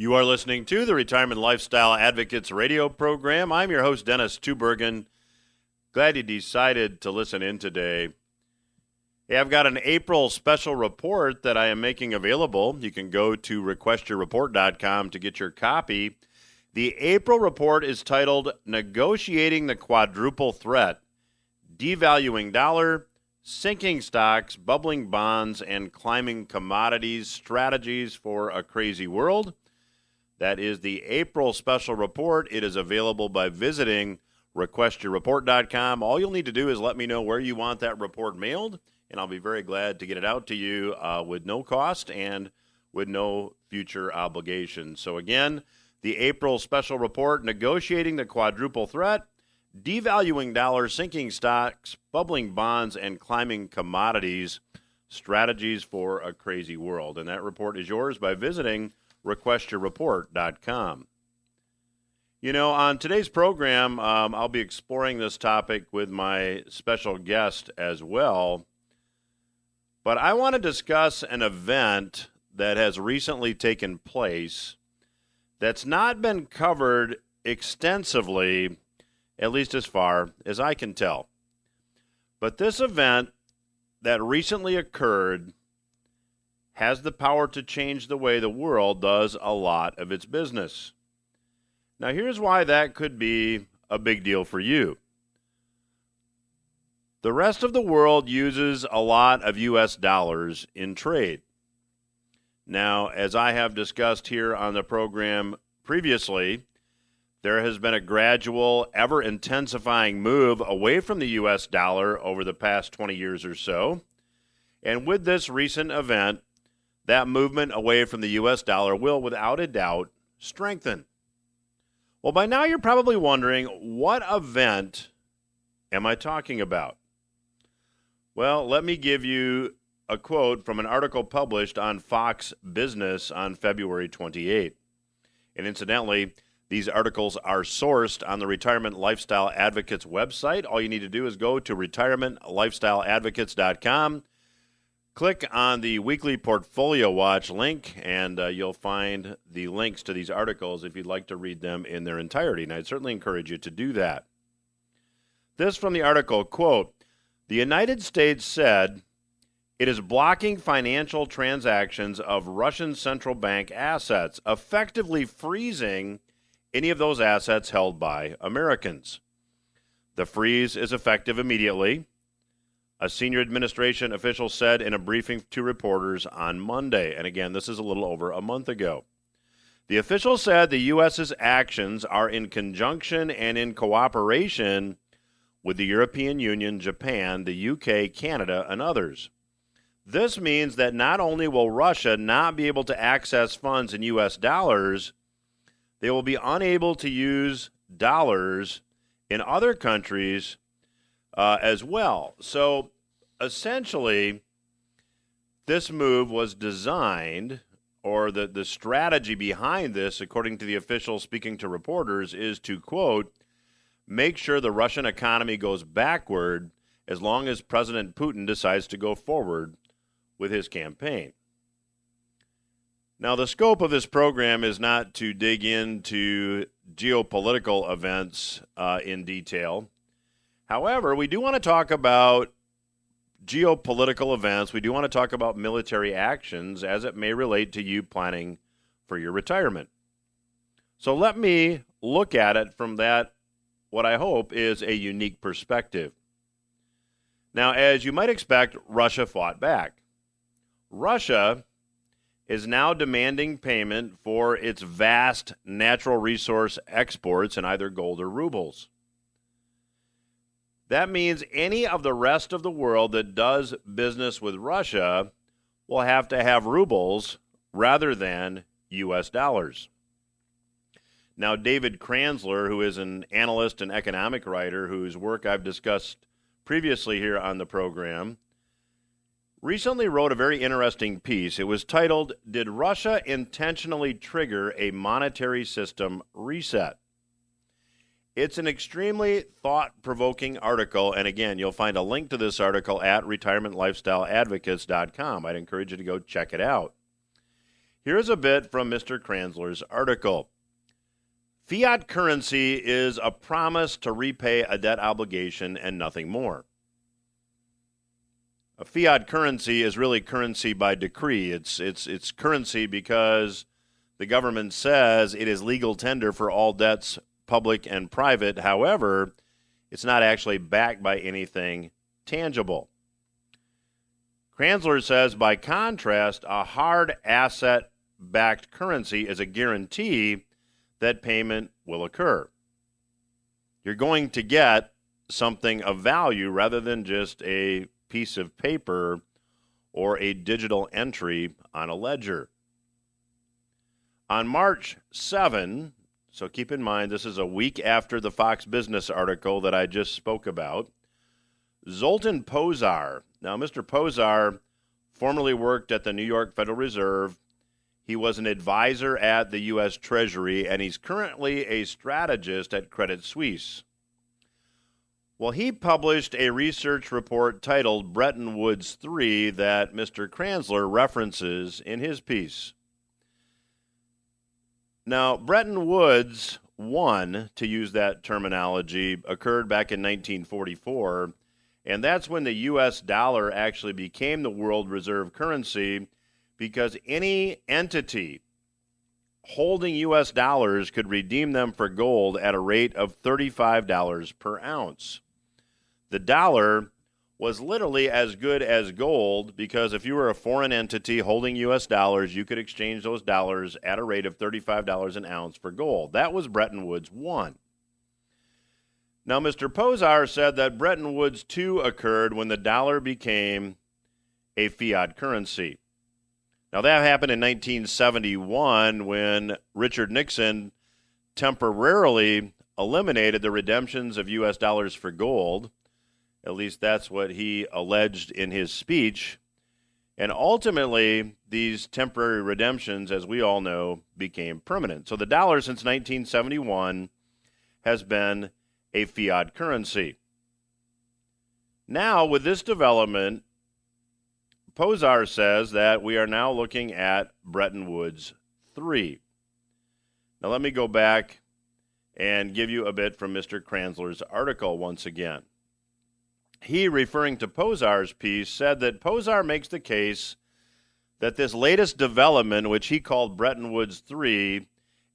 You are listening to the Retirement Lifestyle Advocates radio program. I'm your host, Dennis Tubbergen. Glad you decided to listen in today. Hey, I've got an April special report that I am making available. You can go to requestyourreport.com to get your copy. The April report is titled Negotiating the Quadruple Threat, Devaluing Dollar, Sinking Stocks, Bubbling Bonds, and Climbing Commodities, Strategies for a Crazy World. That is the April special report. It is available by visiting requestyourreport.com. All you'll need to do is let me know where you want that report mailed, and I'll be very glad to get it out to you with no cost and with no future obligation. So again, the April special report, Negotiating the Quadruple Threat, Devaluing Dollar, Sinking Stocks, Bubbling Bonds, and Climbing Commodities, Strategies for a Crazy World. And that report is yours by visiting requestyourreport.com. You know, on today's program, I'll be exploring this topic with my special guest as well. But I want to discuss an event that has recently taken place that's not been covered extensively, at least as far as I can tell. But this event that recently occurred has the power to change the way the world does a lot of its business. Now, here's why that could be a big deal for you. The rest of the world uses a lot of U.S. dollars in trade. Now, as I have discussed here on the program previously, there has been a gradual, ever-intensifying move away from the U.S. dollar over the past 20 years or so. And with this recent event, that movement away from the U.S. dollar will, without a doubt, strengthen. Well, by now you're probably wondering, what event am I talking about? Well, let me give you a quote from an article published on Fox Business on February 28. And incidentally, these articles are sourced on the Retirement Lifestyle Advocates website. All you need to do is go to retirementlifestyleadvocates.com. Click on the Weekly Portfolio Watch link, and you'll find the links to these articles if you'd like to read them in their entirety, and I'd certainly encourage you to do that. This from the article, quote, "The United States said it is blocking financial transactions of Russian central bank assets, effectively freezing any of those assets held by Americans. The freeze is effective immediately," a senior administration official said in a briefing to reporters on Monday. And again, this is a little over a month ago. The official said the U.S.'s actions are in conjunction and in cooperation with the European Union, Japan, the UK, Canada, and others. This means that not only will Russia not be able to access funds in U.S. dollars, they will be unable to use dollars in other countries as well. So essentially, this move was designed, or the strategy behind this, according to the official speaking to reporters, is to, quote, "make sure the Russian economy goes backward as long as President Putin decides to go forward with his campaign." Now, the scope of this program is not to dig into geopolitical events in detail. However, we do want to talk about geopolitical events. We do want to talk about military actions as it may relate to you planning for your retirement. So let me look at it from that, what I hope is a unique perspective. Now, as you might expect, Russia fought back. Russia is now demanding payment for its vast natural resource exports in either gold or rubles. That means any of the rest of the world that does business with Russia will have to have rubles rather than U.S. dollars. Now, David Kranzler, who is an analyst and economic writer whose work I've discussed previously here on the program, recently wrote a very interesting piece. It was titled, "Did Russia Intentionally Trigger a Monetary System Reset?" It's an extremely thought-provoking article, and again, you'll find a link to this article at retirementlifestyleadvocates.com. I'd encourage you to go check it out. Here's a bit from Mr. Kranzler's article. Fiat currency is a promise to repay a debt obligation and nothing more. A fiat currency is really currency by decree. It's currency because the government says it is legal tender for all debts, public and private. However, it's not actually backed by anything tangible. Kranzler says, by contrast, a hard asset-backed currency is a guarantee that payment will occur. You're going to get something of value rather than just a piece of paper or a digital entry on a ledger. On March 7, so keep in mind this is a week after the Fox Business article that I just spoke about, Zoltan Pozsar. Now, Mr. Pozsar formerly worked at the New York Federal Reserve. He was an advisor at the U.S. Treasury, and he's currently a strategist at Credit Suisse. Well, he published a research report titled Bretton Woods 3 that Mr. Kranzler references in his piece. Now, Bretton Woods 1, to use that terminology, occurred back in 1944, and that's when the U.S. dollar actually became the world reserve currency, because any entity holding U.S. dollars could redeem them for gold at a rate of $35 per ounce. The dollar was literally as good as gold, because if you were a foreign entity holding U.S. dollars, you could exchange those dollars at a rate of $35 an ounce for gold. That was Bretton Woods 1. Now, Mr. Pozsar said that Bretton Woods 2 occurred when the dollar became a fiat currency. Now, that happened in 1971 when Richard Nixon temporarily eliminated the redemptions of U.S. dollars for gold. At least that's what he alleged in his speech. And ultimately, these temporary redemptions, as we all know, became permanent. So the dollar since 1971 has been a fiat currency. Now, with this development, Pozsar says that we are now looking at Bretton Woods 3. Now, let me go back and give you a bit from Mr. Kranzler's article once again. He, referring to Pozsar's piece, said that Pozsar makes the case that this latest development, which he called Bretton Woods 3,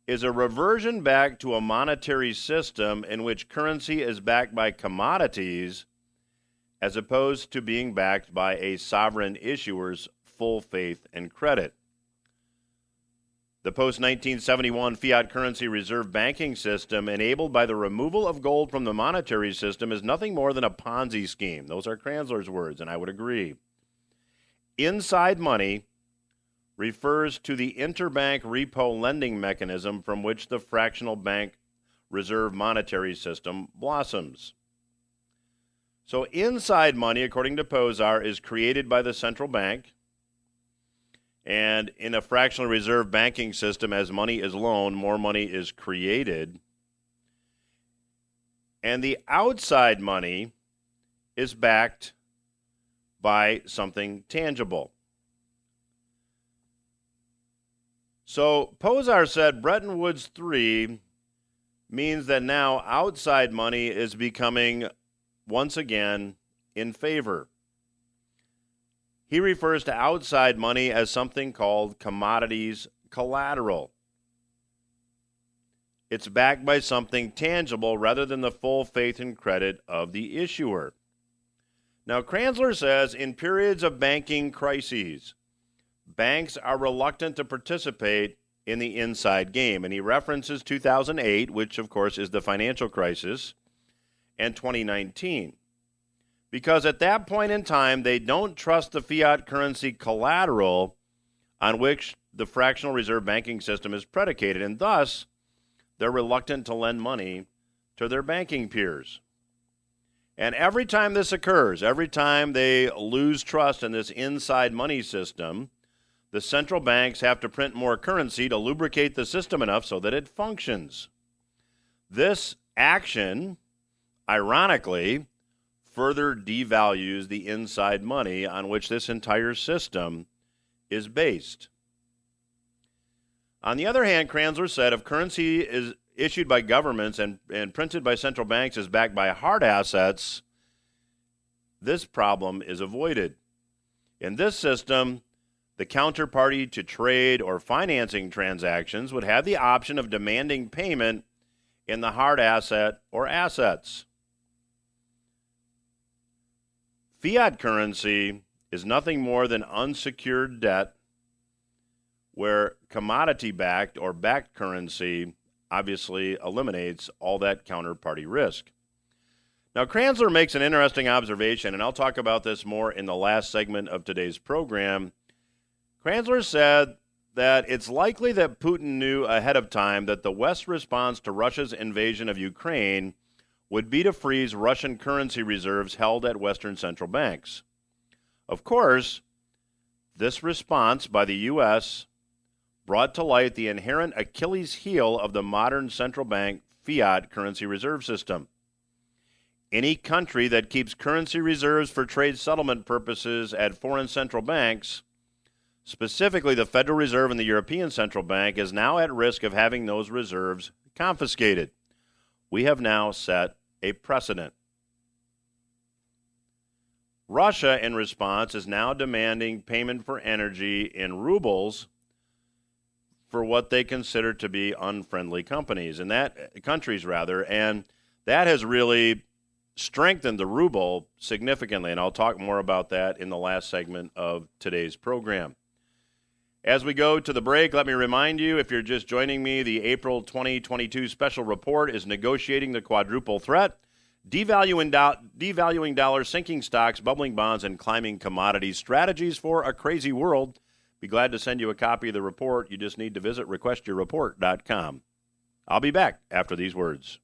is a reversion back to a monetary system in which currency is backed by commodities as opposed to being backed by a sovereign issuer's full faith and credit. The post-1971 fiat currency reserve banking system, enabled by the removal of gold from the monetary system, is nothing more than a Ponzi scheme. Those are Kranzler's words, and I would agree. Inside money refers to the interbank repo lending mechanism from which the fractional bank reserve monetary system blossoms. So inside money, according to Pozsar, is created by the central bank. And in a fractional reserve banking system, as money is loaned, more money is created. And the outside money is backed by something tangible. So Pozsar said Bretton Woods 3 means that now outside money is becoming, once again, in favor. He refers to outside money as something called Commodities Collateral. It's backed by something tangible rather than the full faith and credit of the issuer. Now, Kranzler says in periods of banking crises, banks are reluctant to participate in the inside game. And he references 2008, which, of course, is the financial crisis, and 2019. Because at that point in time, they don't trust the fiat currency collateral on which the fractional reserve banking system is predicated, and thus they're reluctant to lend money to their banking peers. And every time this occurs, every time they lose trust in this inside money system, the central banks have to print more currency to lubricate the system enough so that it functions. This action, ironically, further devalues the inside money on which this entire system is based. On the other hand, Kranzler said if currency is issued by governments and printed by central banks is backed by hard assets, this problem is avoided. In this system, the counterparty to trade or financing transactions would have the option of demanding payment in the hard asset or assets. Fiat currency is nothing more than unsecured debt, where commodity-backed or backed currency obviously eliminates all that counterparty risk. Now, Kranzler makes an interesting observation, and I'll talk about this more in the last segment of today's program. Kranzler said that it's likely that Putin knew ahead of time that the West's response to Russia's invasion of Ukraine would be to freeze Russian currency reserves held at Western central banks. Of course, this response by the U.S. brought to light the inherent Achilles heel of the modern central bank fiat currency reserve system. Any country that keeps currency reserves for trade settlement purposes at foreign central banks, specifically the Federal Reserve and the European Central Bank, is now at risk of having those reserves confiscated. We have now set a precedent. Russia, in response, is now demanding payment for energy in rubles for what they consider to be unfriendly countries, and that has really strengthened the ruble significantly, and I'll talk more about that in the last segment of today's program. As we go to the break, let me remind you, if you're just joining me, the April 2022 special report is Negotiating the Quadruple Threat, Devaluing dollars, Sinking Stocks, Bubbling Bonds, and Climbing Commodities, Strategies for a Crazy World. Be glad to send you a copy of the report. You just need to visit requestyourreport.com. I'll be back after these words.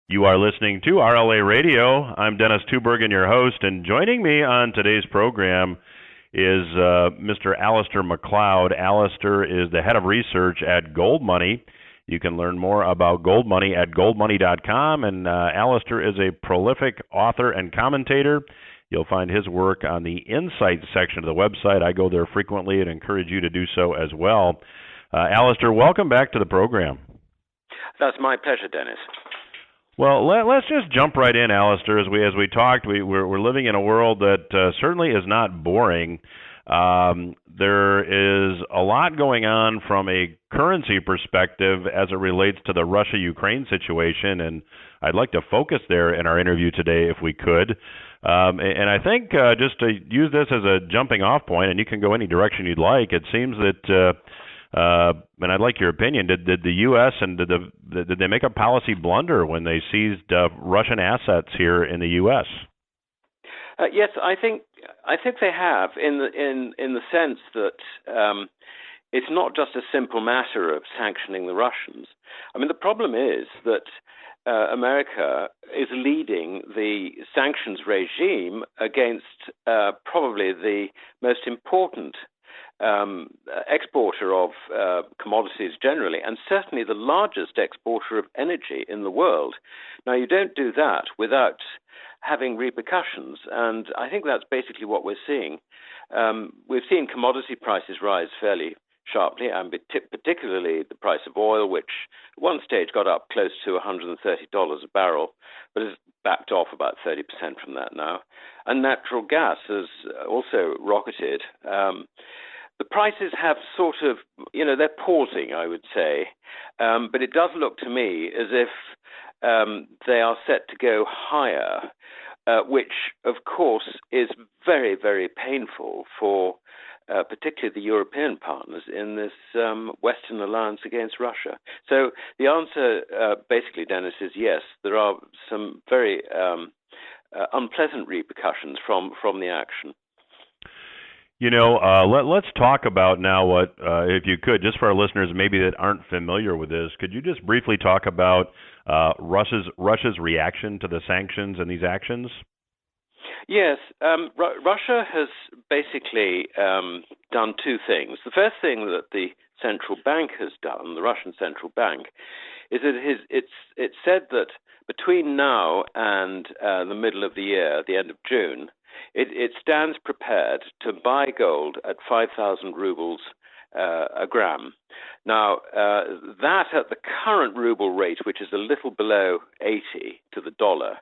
You are listening to RLA Radio. I'm Dennis Tubbergen, your host, and joining me on today's program is Mr. Alasdair Macleod. Alasdair is the head of research at Gold Money. You can learn more about Gold Money at goldmoney.com, and Alasdair is a prolific author and commentator. You'll find his work on the Insights section of the website. I go there frequently and encourage you to do so as well. Alasdair, welcome back to the program. That's my pleasure, Dennis. Well, let's just jump right in, Alasdair. As we talked, we're living in a world that certainly is not boring. There is a lot going on from a currency perspective as it relates to the Russia-Ukraine situation, and I'd like to focus there in our interview today if we could. And I think just to use this as a jumping-off point, and you can go any direction you'd like, it seems that and I'd like your opinion. Did the U.S. and did they make a policy blunder when they seized Russian assets here in the U.S.? Yes, I think they have in the sense that it's not just a simple matter of sanctioning the Russians. I mean, the problem is that America is leading the sanctions regime against probably the most important exporter of commodities generally, and certainly the largest exporter of energy in the world. Now, you don't do that without having repercussions, and I think that's basically what we're seeing. We've seen commodity prices rise fairly sharply, and particularly the price of oil, which at one stage got up close to $130 a barrel, but has backed off about 30% from that now. And natural gas has also rocketed. The prices have sort of, they're pausing, I would say, but it does look to me as if they are set to go higher, which, of course, is very, very painful for particularly the European partners in this Western alliance against Russia. So the answer, basically, Dennis, is yes, there are some very unpleasant repercussions from the action. Let's talk about now what, if you could, just for our listeners maybe that aren't familiar with this, could you just briefly talk about Russia's reaction to the sanctions and these actions? Yes, Russia has basically done two things. The first thing that the central bank has done, the Russian central bank, is that it's said that between now and the middle of the year, the end of June, it stands prepared to buy gold at 5,000 rubles a gram. Now, that at the current ruble rate, which is a little below 80 to the dollar,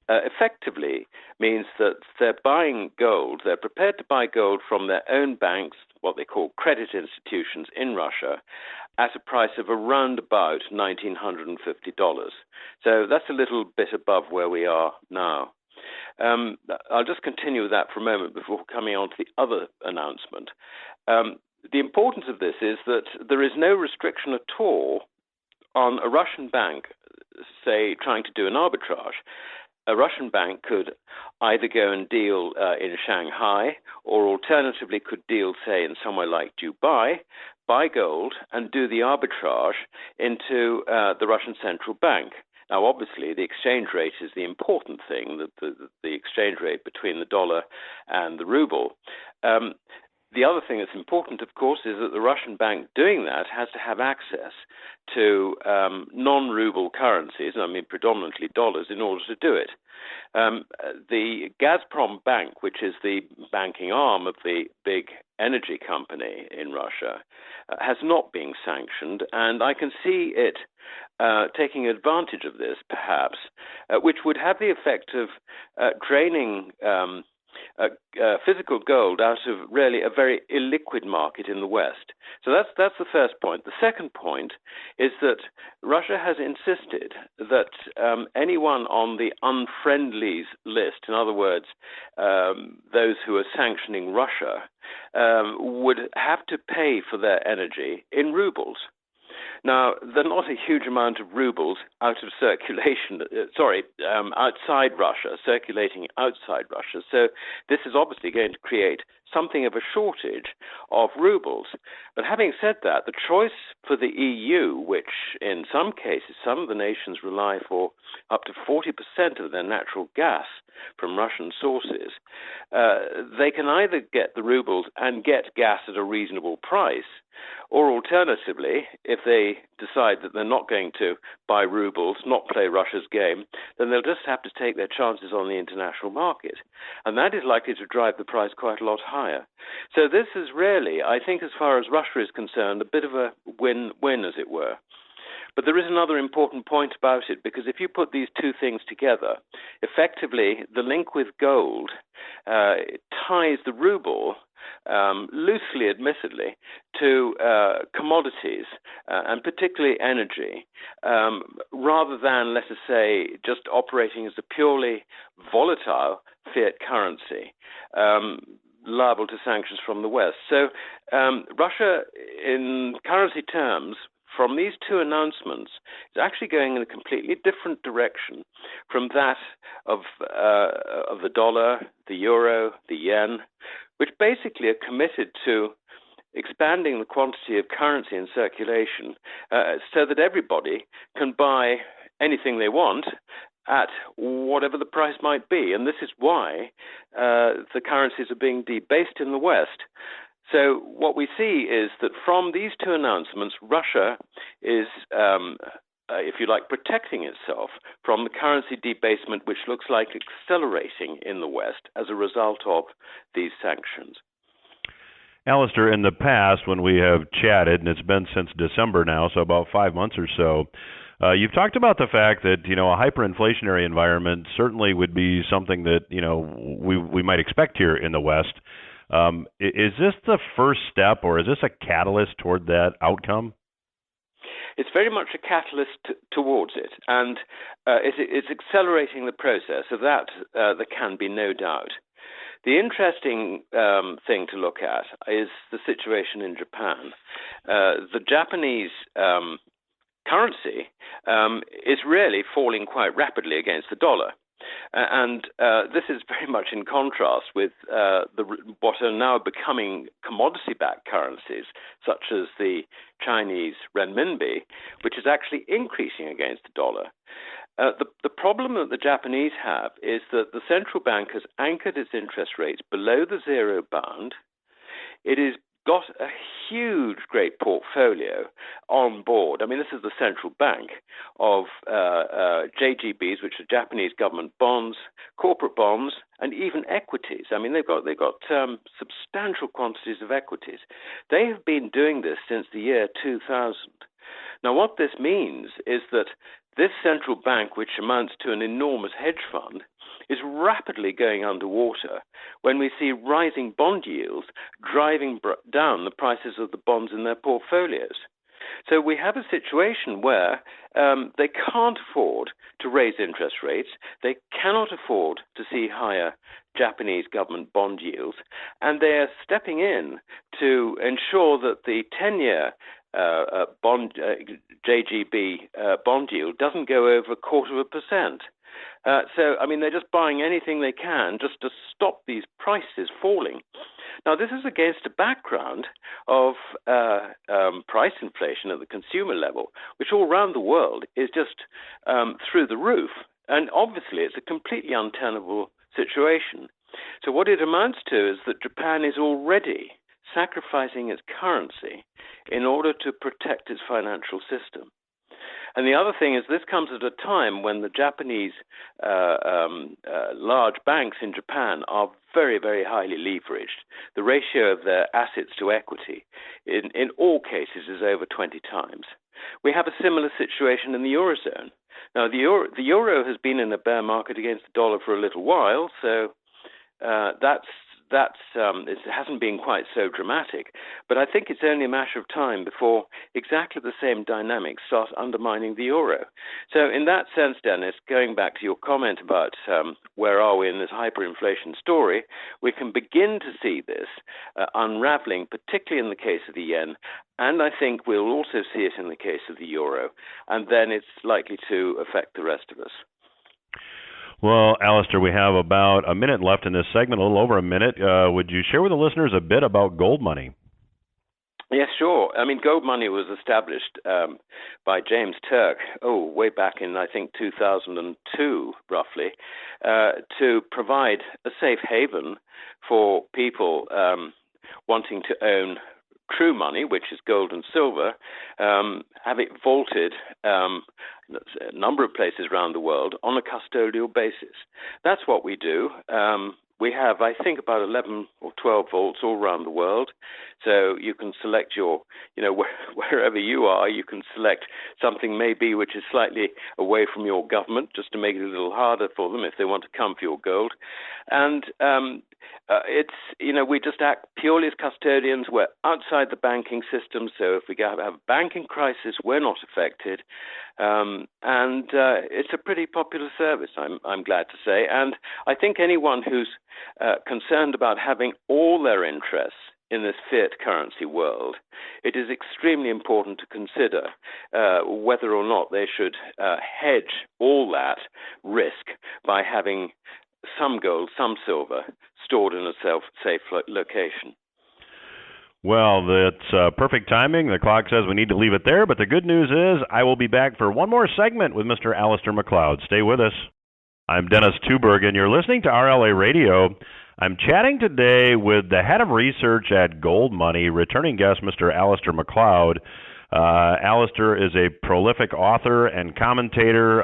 effectively means that they're buying gold, they're prepared to buy gold from their own banks, what they call credit institutions in Russia, at a price of around about $1,950. So that's a little bit above where we are now. I'll just continue with that for a moment before coming on to the other announcement. The importance of this is that there is no restriction at all on a Russian bank, say, trying to do an arbitrage. A Russian bank could either go and deal in Shanghai, or alternatively could deal, say, in somewhere like Dubai, buy gold, and do the arbitrage into the Russian central bank. Now, obviously, the exchange rate is the important thing, the exchange rate between the dollar and the ruble. The other thing that's important, of course, is that the Russian bank doing that has to have access to non-ruble currencies, I mean predominantly dollars, in order to do it. The Gazprom Bank, which is the banking arm of the big energy company in Russia, has not been sanctioned, and I can see it taking advantage of this, perhaps, which would have the effect of draining physical gold out of really a very illiquid market in the West. So that's the first point. The second point is that Russia has insisted that anyone on the unfriendlies list, in other words, those who are sanctioning Russia, would have to pay for their energy in rubles. Now, there are not a huge amount of rubles out of circulation, outside Russia, circulating outside Russia. So this is obviously going to create something of a shortage of rubles. But having said that, the choice for the EU, which in some cases, some of the nations rely for up to 40% of their natural gas from Russian sources, they can either get the rubles and get gas at a reasonable price, or alternatively, if they decide that they're not going to buy rubles, not play Russia's game, then they'll just have to take their chances on the international market. And that is likely to drive the price quite a lot higher. So this is really, I think, as far as Russia is concerned, a bit of a win-win, as it were. But there is another important point about it, because if you put these two things together, effectively the link with gold ties the ruble, loosely admittedly, to commodities, and particularly energy, rather than, let us say, just operating as a purely volatile fiat currency, liable to sanctions from the West. So Russia, in currency terms, from these two announcements, is actually going in a completely different direction from that of the dollar, the euro, the yen, which basically are committed to expanding the quantity of currency in circulation so that everybody can buy anything they want at whatever the price might be. And this is why the currencies are being debased in the West. So what we see is that from these two announcements, Russia is, if you like, protecting itself from the currency debasement, which looks like accelerating in the West as a result of these sanctions. Alasdair, in the past, when we have chatted, and it's been since December now, so about 5 months or so, you've talked about the fact that, a hyperinflationary environment certainly would be something that, we might expect here in the West. Is this the first step, or is this a catalyst toward that outcome? It's very much a catalyst towards it, and it's accelerating the process. Of that, there can be no doubt. The interesting thing to look at is the situation in Japan. The Japanese currency is really falling quite rapidly against the dollar. And this is very much in contrast with what are now becoming commodity-backed currencies, such as the Chinese renminbi, which is actually increasing against the dollar. The problem that the Japanese have is that the central bank has anchored its interest rates below the zero bound. It is got a huge, great portfolio on board. I mean, this is the central bank of JGBs, which are Japanese government bonds, corporate bonds, and even equities. I mean, they've got substantial quantities of equities. They have been doing this since the year 2000. Now, what this means is that this central bank, which amounts to an enormous hedge fund, is rapidly going underwater when we see rising bond yields driving down the prices of the bonds in their portfolios. So we have a situation where they can't afford to raise interest rates, they cannot afford to see higher Japanese government bond yields, and they are stepping in to ensure that the 10-year JGB bond yield doesn't go over 0.25%. So, I mean, they're just buying anything they can just to stop these prices falling. Now, this is against a background of price inflation at the consumer level, which all around the world is just through the roof. And obviously, it's a completely untenable situation. So what it amounts to is that Japan is already sacrificing its currency in order to protect its financial system. And the other thing is this comes at a time when the Japanese large banks in Japan are very, very highly leveraged. The ratio of their assets to equity in all cases is over 20 times. We have a similar situation in the Eurozone. Now, the euro has been in a bear market against the dollar for a little while, so it hasn't been quite so dramatic, but I think it's only a matter of time before exactly the same dynamics start undermining the euro. So in that sense, Dennis, going back to your comment about where are we in this hyperinflation story, we can begin to see this unraveling, particularly in the case of the yen, and I think we'll also see it in the case of the euro, and then it's likely to affect the rest of us. Well, Alasdair, we have about a minute left in this segment, a little over a minute. Would you share with the listeners a bit about gold money? Yes, sure. I mean, gold money was established by James Turk, way back in, I think, 2002, roughly, to provide a safe haven for people wanting to own true money, which is gold and silver, have it vaulted a number of places around the world on a custodial basis. That's what we do. We have, I think, about 11 or 12 vaults all around the world. So you can select wherever you are, you can select something maybe which is slightly away from your government, just to make it a little harder for them if they want to come for your gold. And we just act purely as custodians. We're outside the banking system, so if we have a banking crisis, we're not affected. And it's a pretty popular service, I'm glad to say. And I think anyone who's concerned about having all their interests in this fiat currency world, it is extremely important to consider whether or not they should hedge all that risk by having some gold, some silver stored in a safe location. Well, that's perfect timing. The clock says we need to leave it there, but the good news is I will be back for one more segment with Mr. Alasdair Macleod. Stay with us. I'm Dennis Tubbergen. You're listening to RLA Radio. I'm chatting today with the head of research at Gold Money, returning guest, Mr. Alasdair Macleod. Alasdair is a prolific author and commentator,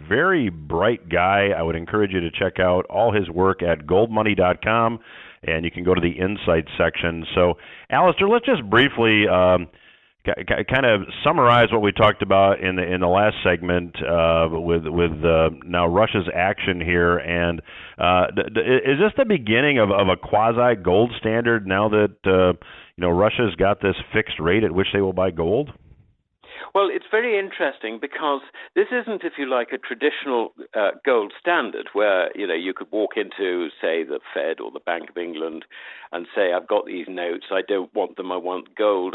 very bright guy. I would encourage you to check out all his work at goldmoney.com, and you can go to the Insights section. So, Alasdair, let's just briefly kind of summarize what we talked about in the last segment with now Russia's action here, and is this the beginning of a quasi gold standard now that Russia's got this fixed rate at which they will buy gold? Well, it's very interesting because this isn't, if you like, a traditional gold standard where, you could walk into, say, the Fed or the Bank of England and say, I've got these notes, I don't want them, I want gold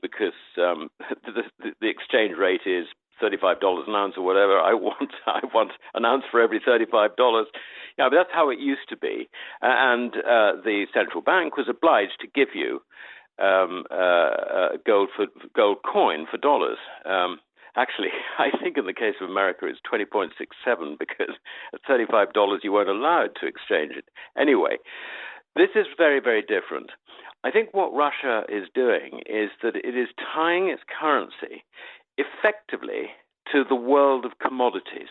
because the exchange rate is $35 an ounce or whatever. I want an ounce for every $35. But that's how it used to be. And the central bank was obliged to give you gold coin for dollars. Actually, I think in the case of America, it's 20.67 because at $35 you weren't allowed to exchange it. Anyway, This is very, very different. I think what Russia is doing is that it is tying its currency effectively to the world of commodities.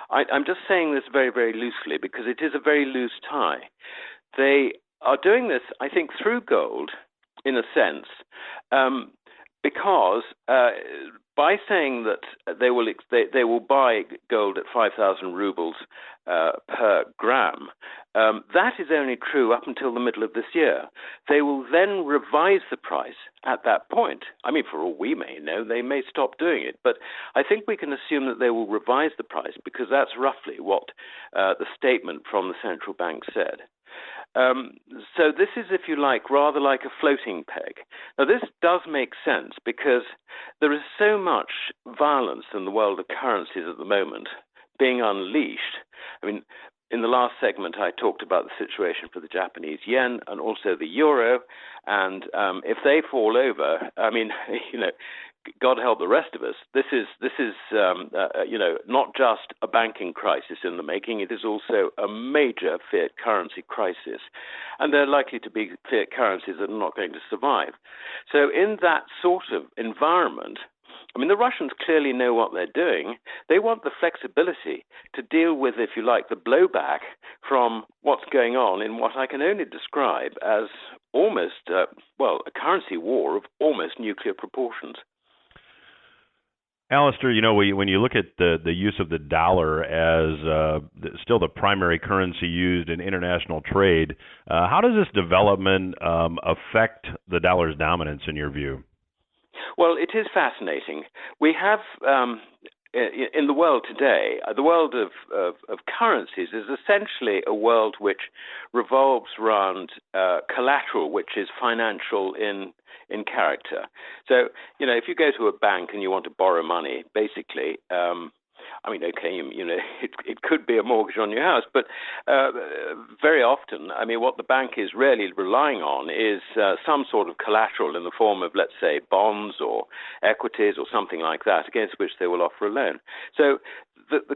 I'm just saying this very, very loosely because it is a very loose tie. They are doing this, I think, through gold, in a sense, because by saying that they will buy gold at 5,000 rubles per gram, that is only true up until the middle of this year. They will then revise the price at that point. I mean, for all we may know, they may stop doing it, but I think we can assume that they will revise the price because that's roughly what the statement from the central bank said. So this is, if you like, rather like a floating peg. Now, this does make sense because there is so much violence in the world of currencies at the moment being unleashed. I mean, in the last segment, I talked about the situation for the Japanese yen and also the euro. And if they fall over, I mean, God help the rest of us. This is not just a banking crisis in the making. It is also a major fiat currency crisis, and there are likely to be fiat currencies that are not going to survive. So, in that sort of environment, I mean, the Russians clearly know what they're doing. They want the flexibility to deal with, if you like, the blowback from what's going on in what I can only describe as almost, a currency war of almost nuclear proportions. Alasdair, when you look at the use of the dollar as still the primary currency used in international trade, how does this development affect the dollar's dominance in your view? Well, it is fascinating. We have in the world today, the world of currencies is essentially a world which revolves around collateral, which is financial in character. So, if you go to a bank and you want to borrow money, basically, it could be a mortgage on your house, but very often, what the bank is really relying on is some sort of collateral in the form of, let's say, bonds or equities or something like that, against which they will offer a loan. So the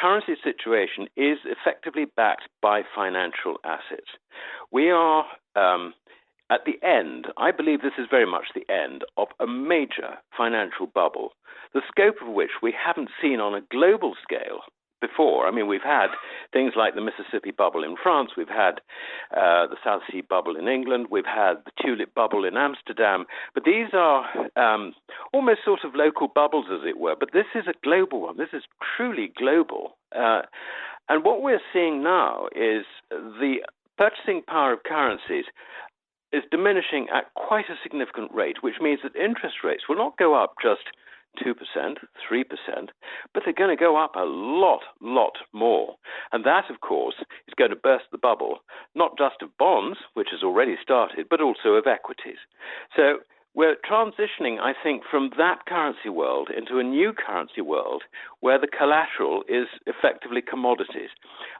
currency situation is effectively backed by financial assets. We are at the end, I believe this is very much the end of a major financial bubble, the scope of which we haven't seen on a global scale before. I mean, we've had things like the Mississippi bubble in France, we've had the South Sea bubble in England, we've had the tulip bubble in Amsterdam, but these are almost sort of local bubbles, as it were. But this is a global one. This is truly global. And what we're seeing now is the purchasing power of currencies is diminishing at quite a significant rate, which means that interest rates will not go up just 2%, 3%, but they're going to go up a lot more. And that, of course, is going to burst the bubble, not just of bonds, which has already started, but also of equities. So we're transitioning, I think, from that currency world into a new currency world where the collateral is effectively commodities.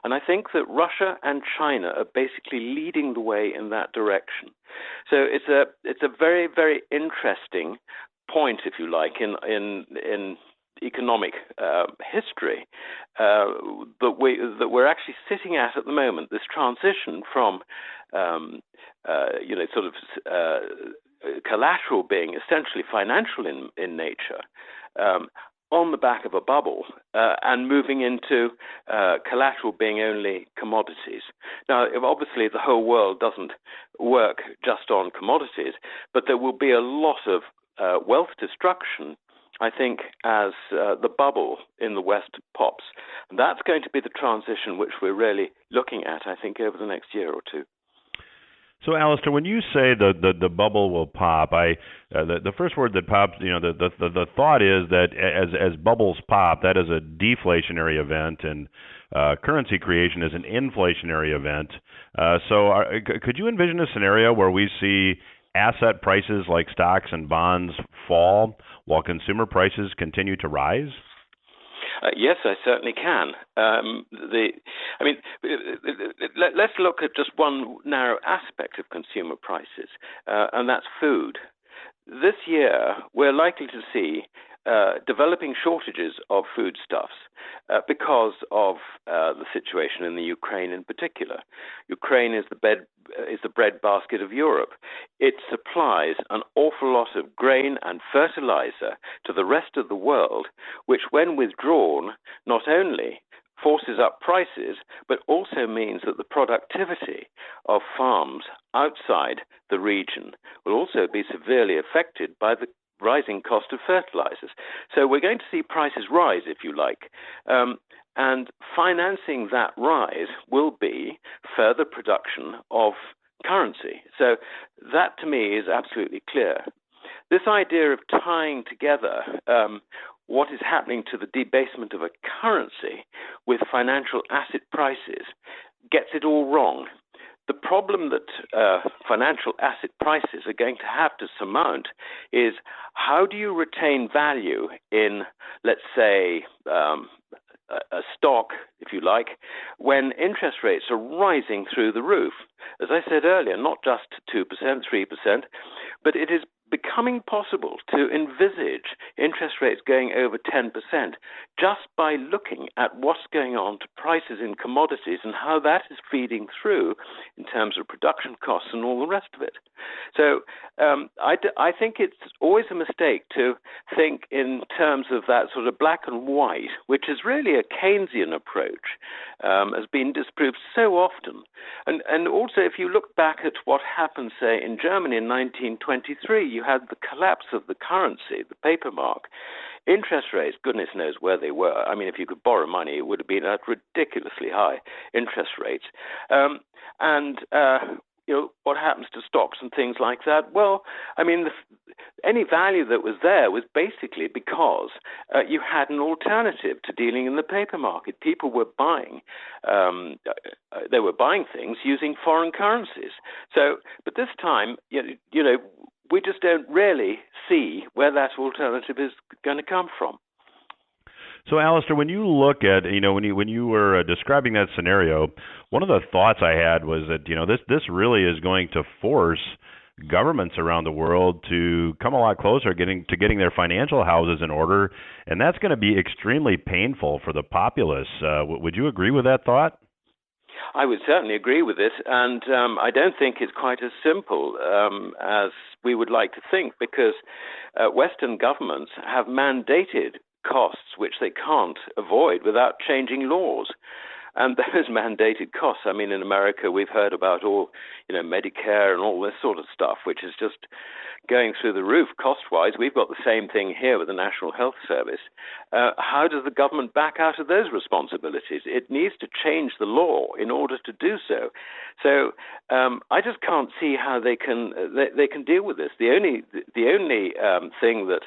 And I think that Russia and China are basically leading the way in that direction. So it's a very, very interesting point, if you like, in economic history that we're actually sitting at the moment. This transition from collateral being essentially financial in nature, on the back of a bubble, and moving into collateral being only commodities. Now, obviously, the whole world doesn't work just on commodities, but there will be a lot of wealth destruction, I think, as the bubble in the West pops. And that's going to be the transition which we're really looking at, I think, over the next year or two. So, Alasdair, when you say the bubble will pop, the first word that pops, the thought is that as bubbles pop, that is a deflationary event, and currency creation is an inflationary event. Could you envision a scenario where we see asset prices like stocks and bonds fall while consumer prices continue to rise? Yes, I certainly can. Let's look at just one narrow aspect of consumer prices, and that's food. this year we're likely to see developing shortages of foodstuffs because of the situation in the Ukraine in particular. Ukraine is the breadbasket of Europe. It supplies an awful lot of grain and fertilizer to the rest of the world, which when withdrawn not only forces up prices, but also means that the productivity of farms outside the region will also be severely affected by the rising cost of fertilizers. So we're going to see prices rise, if you like. And financing that rise will be further production of currency. So that, to me, is absolutely clear. This idea of tying together what is happening to the debasement of a currency with financial asset prices gets it all wrong. The problem that financial asset prices are going to have to surmount is how do you retain value in, let's say, a stock, if you like, when interest rates are rising through the roof. As I said earlier, not just 2%, 3%, but it is becoming possible to envisage interest rates going over 10% just by looking at what's going on to prices in commodities and how that is feeding through in terms of production costs and all the rest of it. So I think it's always a mistake to think in terms of that sort of black and white, which is really a Keynesian approach, has been disproved so often. And also, if you look back at what happened, say, in Germany in 1923, you had the collapse of the currency, the paper mark. Interest rates, goodness knows where they were. I mean, if you could borrow money, it would have been at ridiculously high interest rates. What happens to stocks and things like that? Well, I mean, any value that was there was basically because you had an alternative to dealing in the paper market. People were buying, they were buying things using foreign currencies. So, but this time, we just don't really see where that alternative is going to come from. So, Alasdair, when you look at, when you were describing that scenario, one of the thoughts I had was that, this really is going to force governments around the world to come a lot closer getting their financial houses in order, and that's going to be extremely painful for the populace. Would you agree with that thought? I would certainly agree with it, and I don't think it's quite as simple as we would like to think, because Western governments have mandated costs which they can't avoid without changing laws. And those mandated costs, I mean, in America, we've heard about all, Medicare and all this sort of stuff, which is just going through the roof cost-wise. We've got the same thing here with the National Health Service. How does the government back out of those responsibilities? It needs to change the law in order to do so. So I just can't see how they can deal with this. The only thing that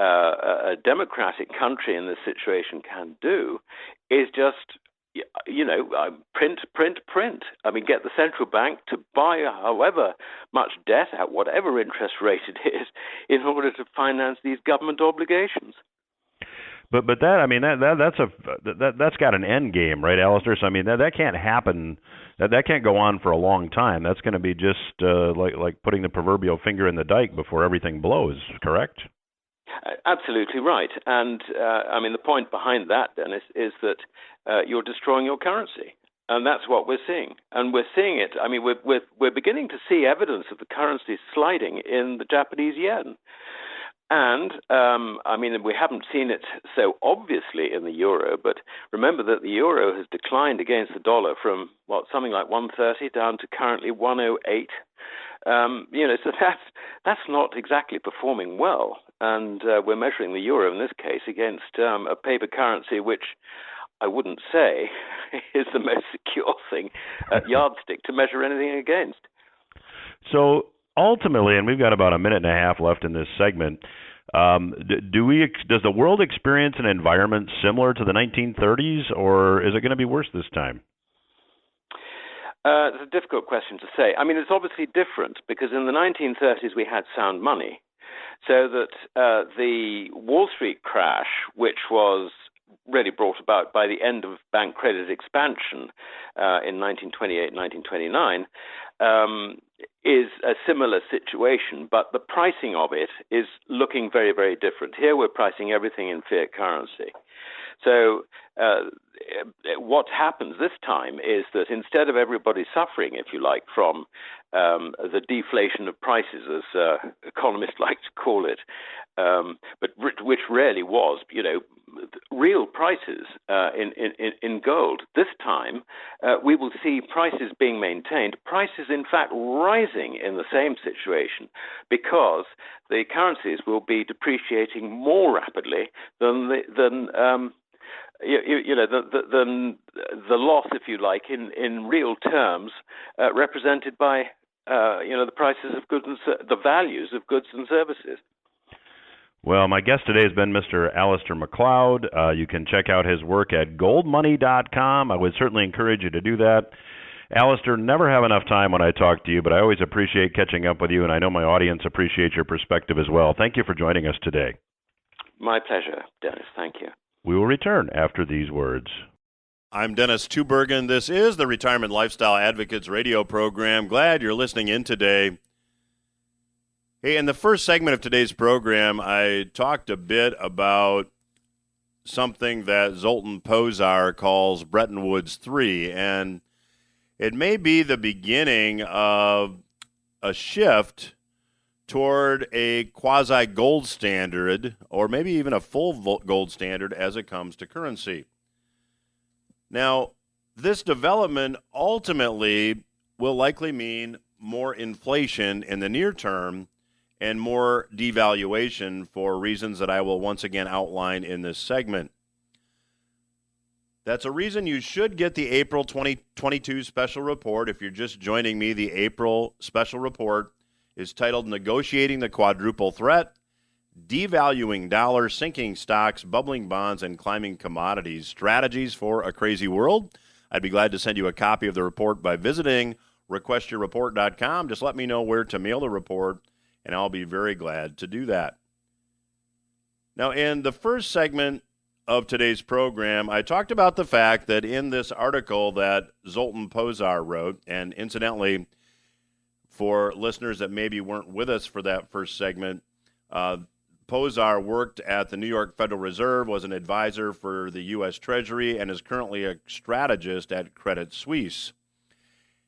a democratic country in this situation can do is just print. I mean, get the central bank to buy however much debt at whatever interest rate it is in order to finance these government obligations. But that, I mean, that's got an end game, right, Alasdair? So I mean, that can't happen. That can't go on for a long time. That's going to be just like putting the proverbial finger in the dike before everything blows. Correct? Absolutely right. And I mean, the point behind that, Dennis, is that you're destroying your currency. And that's what we're seeing. And we're seeing it. I mean, we're beginning to see evidence of the currency sliding in the Japanese yen. And, I mean, we haven't seen it so obviously in the euro, but remember that the euro has declined against the dollar from, something like 130 down to currently 108. So that's not exactly performing well. And we're measuring the euro in this case against a paper currency which I wouldn't say is the most secure thing, yardstick to measure anything against. So ultimately, and we've got about a minute and a half left in this segment, does the world experience an environment similar to the 1930s, or is it going to be worse this time? It's a difficult question to say. I mean, it's obviously different because in the 1930s we had sound money, so that the Wall Street crash, which was really brought about by the end of bank credit expansion in 1928, 1929, is a similar situation, but the pricing of it is looking very, very different. Here we're pricing everything in fiat currency. So what happens this time is that instead of everybody suffering, if you like, from the deflation of prices, as economists like to call it, but which really was, real prices in gold. This time, we will see prices being maintained, prices in fact rising in the same situation, because the currencies will be depreciating more rapidly than the loss, if you like, in real terms, represented by the prices of goods and the values of goods and services. Well, my guest today has been Mr. Alasdair Macleod. You can check out his work at goldmoney.com. I would certainly encourage you to do that. Alasdair, never have enough time when I talk to you, but I always appreciate catching up with you, and I know my audience appreciates your perspective as well. Thank you for joining us today. My pleasure, Dennis. Thank you. We will return after these words. I'm Dennis Tubbergen. This is the Retirement Lifestyle Advocates radio program. Glad you're listening in today. Hey, in the first segment of today's program, I talked a bit about something that Zoltan Pozsar calls Bretton Woods 3, and it may be the beginning of a shift toward a quasi-gold standard, or maybe even a full gold standard as it comes to currency. Now, this development ultimately will likely mean more inflation in the near term and more devaluation for reasons that I will once again outline in this segment. That's a reason you should get the April 2022 special report. If you're just joining me, the April special report is titled Negotiating the Quadruple Threat, Devaluing Dollar, Sinking Stocks, Bubbling Bonds, and Climbing Commodities, Strategies for a Crazy World. I'd be glad to send you a copy of the report by visiting requestyourreport.com. Just let me know where to mail the report, and I'll be very glad to do that. Now, in the first segment of today's program, I talked about the fact that in this article that Zoltan Pozsar wrote, and incidentally, for listeners that maybe weren't with us for that first segment, Pozsar worked at the New York Federal Reserve, was an advisor for the U.S. Treasury, and is currently a strategist at Credit Suisse.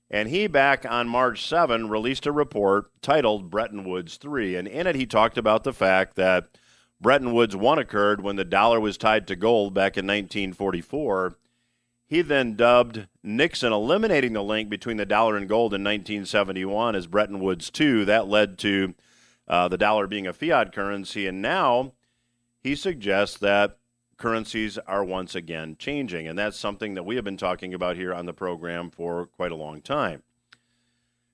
And he, back on March 7, released a report titled Bretton Woods 3. And in it, he talked about the fact that Bretton Woods 1 occurred when the dollar was tied to gold back in 1944. He then dubbed Nixon eliminating the link between the dollar and gold in 1971 as Bretton Woods 2. That led to the dollar being a fiat currency. And now he suggests that currencies are once again changing. And that's something that we have been talking about here on the program for quite a long time.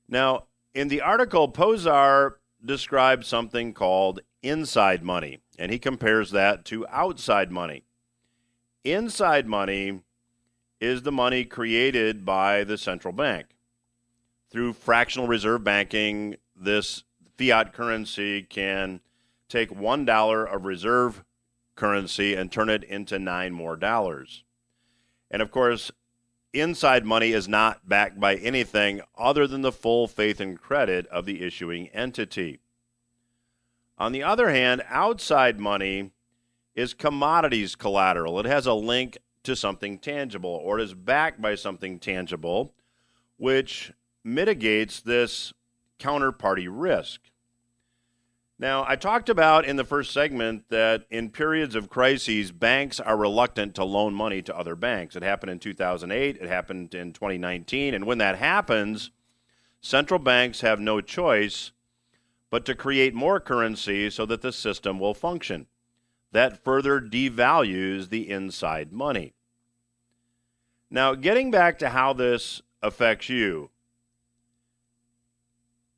Now, in the article, Pozsar describes something called inside money, and he compares that to outside money. Inside money is the money created by the central bank. Through fractional reserve banking, this fiat currency can take $1 of reserve currency and turn it into $9 more. And of course, inside money is not backed by anything other than the full faith and credit of the issuing entity. On the other hand, outside money is commodities collateral. It has a link to something tangible, or it is backed by something tangible, which mitigates this counterparty risk. Now, I talked about in the first segment that in periods of crises, banks are reluctant to loan money to other banks. It happened in 2008, it happened in 2019, and when that happens, central banks have no choice but to create more currency so that the system will function. That further devalues the inside money. Now, getting back to how this affects you,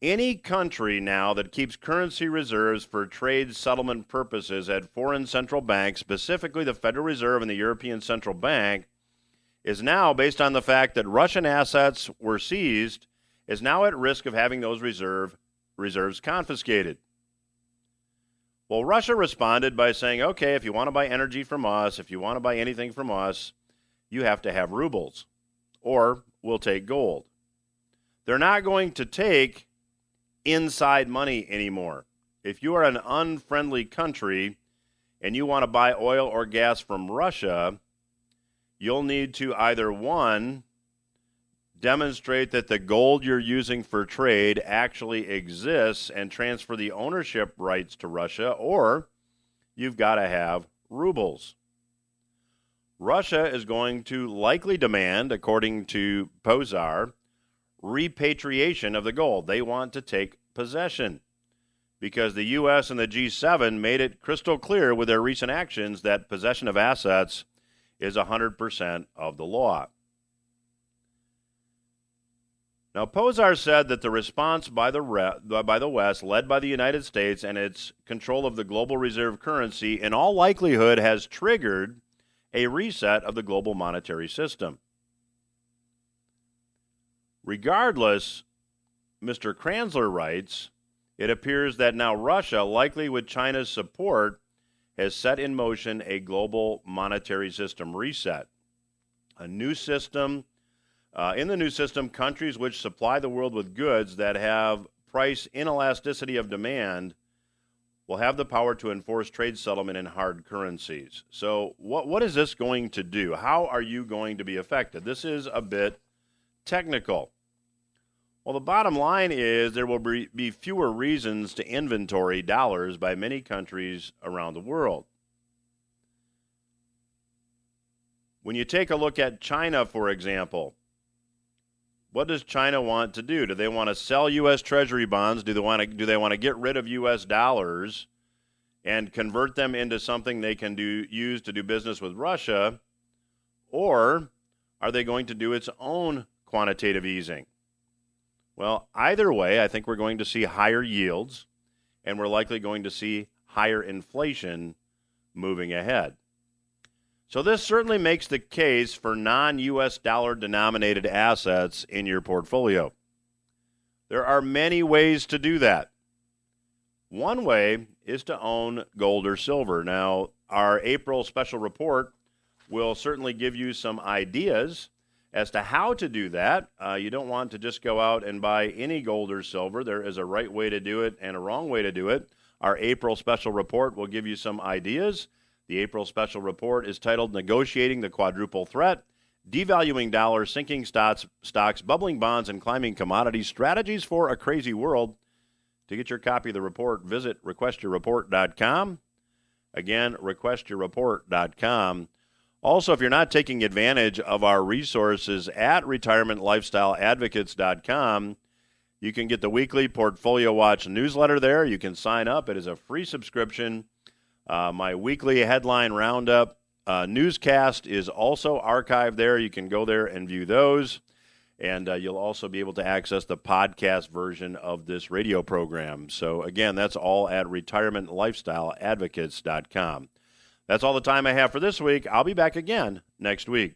any country now that keeps currency reserves for trade settlement purposes at foreign central banks, specifically the Federal Reserve and the European Central Bank, is now, based on the fact that Russian assets were seized, is now at risk of having those reserves confiscated. Well, Russia responded by saying, okay, if you want to buy energy from us, if you want to buy anything from us, you have to have rubles, or we'll take gold. They're not going to take inside money anymore. If you are an unfriendly country and you want to buy oil or gas from Russia, you'll need to either, one, demonstrate that the gold you're using for trade actually exists and transfer the ownership rights to Russia, or you've got to have rubles. Russia is going to likely demand, according to Pozar, repatriation of the gold. They want to take possession because the U.S. and the G7 made it crystal clear with their recent actions that possession of assets is 100% of the law. Now, Pozar said that the response by the West, led by the United States and its control of the global reserve currency, in all likelihood has triggered a reset of the global monetary system. Regardless, Mr. Kranzler writes, it appears that now Russia, likely with China's support, has set in motion a global monetary system reset. A new system. In the new system, countries which supply the world with goods that have price inelasticity of demand will have the power to enforce trade settlement in hard currencies. So what is this going to do? How are you going to be affected? This is a bit technical. Well, the bottom line is there will be fewer reasons to inventory dollars by many countries around the world. When you take a look at China, for example, what does China want to do? Do they want to sell U.S. Treasury bonds? Do they want to get rid of U.S. dollars and convert them into something they can use to do business with Russia? Or are they going to do its own quantitative easing? Well, either way, I think we're going to see higher yields, and we're likely going to see higher inflation moving ahead. So this certainly makes the case for non-U.S. dollar-denominated assets in your portfolio. There are many ways to do that. One way is to own gold or silver. Now, our April special report will certainly give you some ideas as to how to do that. You don't want to just go out and buy any gold or silver. There is a right way to do it and a wrong way to do it. Our April special report will give you some ideas. The April special report is titled Negotiating the Quadruple Threat, Devaluing Dollars, Sinking Stocks, Bubbling Bonds, and Climbing Commodities, Strategies for a Crazy World. To get your copy of the report, visit requestyourreport.com. Again, requestyourreport.com. Also, if you're not taking advantage of our resources at retirementlifestyleadvocates.com, you can get the weekly Portfolio Watch newsletter there. You can sign up. It is a free subscription. My weekly headline roundup newscast is also archived there. You can go there and view those. And you'll also be able to access the podcast version of this radio program. So, again, that's all at retirementlifestyleadvocates.com. That's all the time I have for this week. I'll be back again next week.